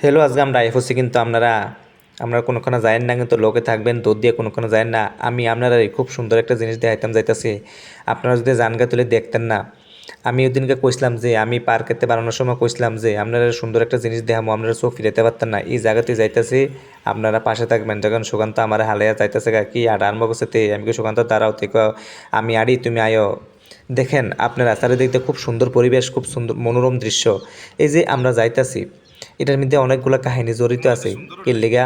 Hello, আজকে আমরা আইফোসি কিন্তু আমরা কোনোখানে যায়েন না, কিন্তু লোকে থাকবেন দৌড় দিয়ে কোনোখানে যায়েন না। আমি আপনারা খুব সুন্দর একটা জিনিস দেখাইতাম যাইতাছি, আপনারা যদি জানগা তুলে দেখতেন না। আমি ওদিনকে কইছিলাম যে আমি পার্কেতে বানানোর সময় কইছিলাম যে আপনারা সুন্দর একটা জিনিস দেখামো, আপনারা চোখ ফিরাইতে পারতেন না। এই জায়গাতে যাইতাছি, আপনারা পাশে থাকবেন। যখন সুকান্ত আমার হালাইয়া যাইতেছে কি আর আরম্ভ করছে তে আমি কি সুকান্ত দাঁড়াও থেকে আমি আড়ি তুমি আয়ো। দেখেন আপনারা চারিদিকে খুব সুন্দর পরিবেশ, খুব সুন্দর মনোরম দৃশ্য। এই যে আমরা যাইতাছি, এটার মধ্যে অনেকগুলো কাহিনী জড়িত আছে। কি লেগা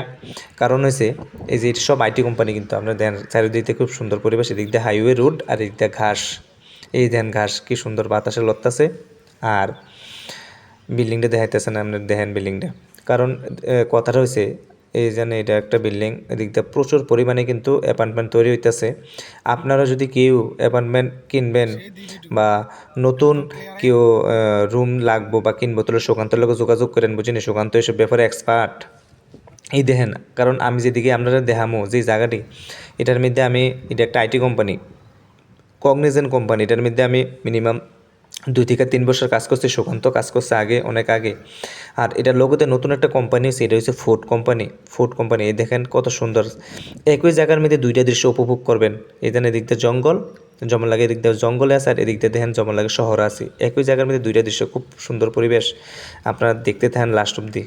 কারণ হয়েছে এই যে সব আইটি কোম্পানি, কিন্তু আমরা দেন চারিদিকে খুব সুন্দর পরিবেশ, এদিক দিয়ে হাইওয়ে রোড আর এদিক দিয়ে ঘাস। এই দেন ঘাস কি সুন্দর বাতাসে লড়তাছে, আর বিল্ডিংটা দেখাইতেছে না আপনার, দেখেন বিল্ডিংটা। কারণ কথাটা হয়েছে এই জানে এটা একটা বিল্ডিং, এদিক দিয়ে প্রচুর পরিমাণে কিন্তু অ্যাপার্টমেন্ট তৈরি হইতেছে। আপনারা যদি কেউ অ্যাপার্টমেন্ট কিনবেন বা নতুন কেউ রুম লাগবো বা কিনবো, তাহলে সুকান্তের লোক যোগাযোগ করেন, বুঝিনি সুকান্ত এসব ব্যাপারে এক্সপার্ট। এই দেখেন, কারণ আমি যেদিকে আপনারা দেখামো যে জায়গাটি, এটার মধ্যে এটা একটা আইটি কোম্পানি, কগনিজেন্ট কোম্পানি। এটার মধ্যে আমি মিনিমাম 2 থেকে 3 বছর কাজ করছি। সুকান্ত কাজ করছে আগে, অনেক আগে। আর এটার লোগোতে নতুন একটা কোম্পানি হচ্ছে, এটা হচ্ছে ফুড কোম্পানি। এই দেখেন কত সুন্দর। একই জায়গার মধ্যে দুইটা দৃশ্য উপভোগ করবেন। এখানে এদিক দিয়ে জঙ্গল, যেমন লাগে এদিক দিয়ে জঙ্গলে আছে, আর এদিক দিয়ে দেখেন যেমন লাগে শহরে আছে। একই জায়গার মধ্যে দুইটা দৃশ্য, খুব সুন্দর পরিবেশ। আপনারা দেখতে থাকেন লাস্ট অব্দি।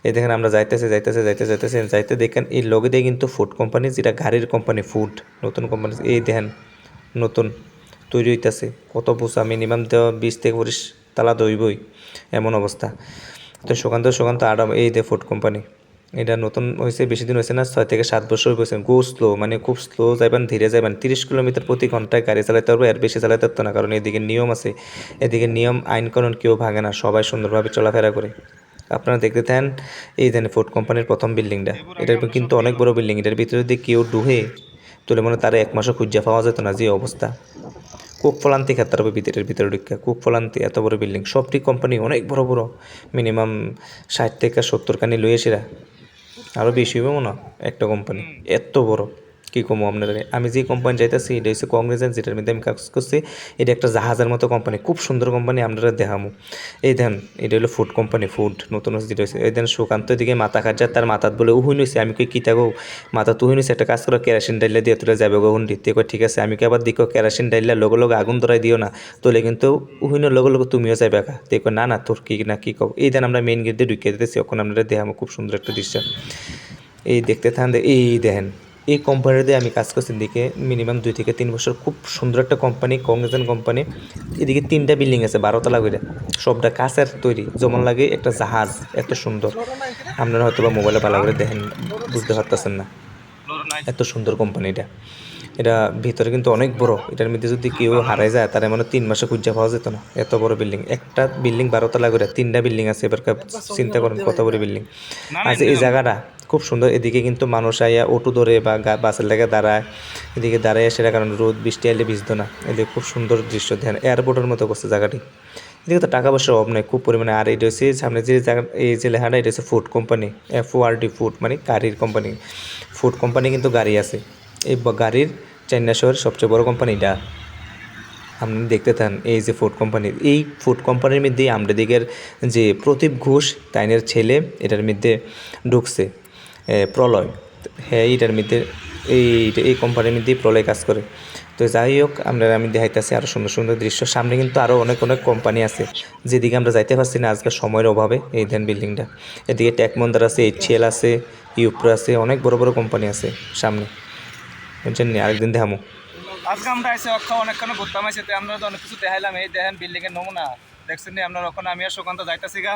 এই দেখেন আমরা যাইতে দেখেন এই লগে দিয়ে কিন্তু ফুড কোম্পানি, যেটা গাড়ির কোম্পানি, ফুড নতুন কোম্পানি। এই দেখেন নতুন তৈরি হইতেছে, কত বোঝা মিনিমাম দেওয়া 20 থেকে 25 তালা দইবই, এমন অবস্থা। তো সুকান্ত আরাম, এই দে ফুড কোম্পানি। এটা নতুন হয়েছে, বেশি দিন হয়েছে না, 6 থেকে 7 বছর হয়েছে। গো স্লো, মানে খুব স্লো যাইবেন, ধীরে যাইবেন। 30 কিলোমিটার প্রতি ঘন্টায় গাড়ি চালাতে পারবো, এর বেশি চালাতে পারতো না। কারণ এদিকে নিয়ম আছে, এদিকে নিয়ম আইন কানুন কেউ ভাঙে না, সবাই সুন্দরভাবে চলাফেরা করে। আপনারা দেখতে থাকেন এই দেন ফুড কোম্পানির প্রথম বিল্ডিংটা। এটার কিন্তু অনেক বড় বিল্ডিং। এটার ভিতরে যদি কেউ ডুহে তুলে মনে তারা 1 মাসও খুঁজা পাওয়া যেত না, যে অবস্থা। কুক ফলান্তি খেতে হবে ভিতরে ঢুকে, কুক ফলান্তি এত বড় বিল্ডিং। সবটি কোম্পানি অনেক বড় বড়, মিনিমাম 60 থেকে 70 কানি লইয়েছিরা, আরও বেশি হবে মনে হয় একটা কোম্পানি এত বড়। কী কমো আপনারা, আমি যে কোম্পানি যাইতেছি এটা হচ্ছে কংগ্রেসের, যেটার মধ্যে আমি কাজ করছি। এটা একটা জাহাজের মতো কোম্পানি, খুব সুন্দর কোম্পানি, আপনারা দেখামো। এই দেন এটা হলো ফুড কোম্পানি, ফুড নতুন যেটা হয়েছে। এই দেন সুকান্ত দিকে মাথা খাচ্ছে, তার মাথাত বলে উহুই নইছে। আমি কই কিতা গো, মাথা তুই নইছে, একটা কাজ করো কেরাসিন ডাইলা দিয়ে তোরা যাবে গো হুন্ডি। তে কই ঠিক আছে। আমি কই আবার দিকো কেরাসিন ডাইলা লগে আগুন ধরাই দিও না, তোলে কিন্তু উহুইনের লগে তুমিও যাবে একা। তে কই না তোর কি না কি কও। এই দেন আমরা মেইন গেট দিয়ে ঢুকিয়ে দিতেছি, এখন আপনারা দেখামো খুব সুন্দর একটা দৃশ্য। এই দেখতে থাকেন, এই দেখেন এই কোম্পানিতে আমি কাজ করছি দিকে মিনিমাম 2 থেকে 3 বছর। খুব সুন্দর একটা কোম্পানি, কংগ্রেসেন্ট কোম্পানি। এদিকে 3টা বিল্ডিং আছে, 12 তলা করে, সবটা কাঁচের তৈরি, যেমন লাগে একটা জাহাজ, এত সুন্দর। আপনারা হয়তো বা মোবাইলে ভালো করে দেখেন, বুঝতে পারতেছেন না, এত সুন্দর কোম্পানিটা। এটা ভিতরে কিন্তু অনেক বড়। এটার মধ্যে যদি কেউ হারাই যায়, তার মানে 3 মাসে খুঁজে পাওয়া যেত না, এত বড় বিল্ডিং। একটা বিল্ডিং 12 তলা করে, 3টা বিল্ডিং আছে। এবার চিন্তা করেন কত বড় বিল্ডিং আছে। এই জায়গাটা খুব সুন্দর। এদিকে কিন্তু মানুষ আইয়া অটো ধরে বা বাসের লেগে দাঁড়ায়, এদিকে দাঁড়ায় সেটা কারণ রোদ বৃষ্টি এলে ভিজতো না। এদিকে খুব সুন্দর দৃশ্য, ধ্যান এয়ারপোর্টের মতো করছে জায়গাটি। এদিকে তো টাকা পয়সার অভাব নেই খুব পরিমাণে। আর এটা হচ্ছে সামনে যে জায়গা, এই যে লেখাটা, এটা হচ্ছে ফুড কোম্পানি, FORD ফুড, মানে গাড়ির কোম্পানি। ফুড কোম্পানি কিন্তু গাড়ি আছে, এই গাড়ির চেন্নাই শহরের সবচেয়ে বড় কোম্পানি এটা। আপনি দেখতে থান এই যে ফুড কোম্পানি, এই ফুড কোম্পানির মধ্যেই আমাদের দিকের যে প্রদীপ ঘোষ তাইনের ছেলে এটার মধ্যে ঢুকছে, প্রলয়। হ্যাঁ এটার মধ্যে এই কোম্পানির মধ্যেই প্রলয় কাজ করে। তো যাই হোক, আমি দেখাইতেছি আরও সুন্দর সুন্দর দৃশ্য। সামনে কিন্তু আরও অনেক অনেক কোম্পানি আছে, যেদিকে আমরা যাইতে পারছি না আজকে সময়ের অভাবে। এই দেন বিল্ডিংটা, এদিকে টেক মন্দার আছে, HCL আছে, ইউপ্রো আছে, অনেক বড় বড় কোম্পানি আছে সামনে, বুঝছেন নি। আরেকদিন দেখামো। আজকে আমরা এসে অনেকক্ষণ ঘুরতাম আইসে, আমরা তো অনেক কিছু দেখাইলাম। এই দেখেন বিল্ডিংয়ের নমুনা দেখছেন নি আপনার। ওখানে আমি আর সুকান্ত যাইতেছি গা,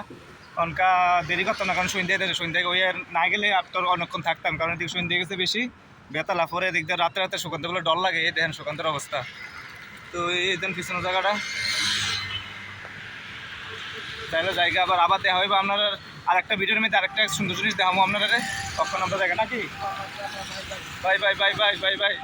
অনকা দেরি করতাম না, কারণ সন্ধ্যায় ওই আর না গেলে আপনার অনেকক্ষণ থাকতাম, কারণ এদিকে সন্ধ্যে গেছে বেশি বেতালা পরে এদিক দিয়ে রাতে সুকান্তগুলো ডর লাগে। এই দেখেন সুকান্তের অবস্থা। তো এই দেন পিছনের জায়গাটা তাহলে জায়গা আবার দেখা হইবে আপনার আরেকটা ভিডিওর মধ্যে। আরেকটা সুন্দর জিনিস দেখাবো আপনারা, তখন আমরা দেখেন নাকি। Bye bye bye bye bye bye.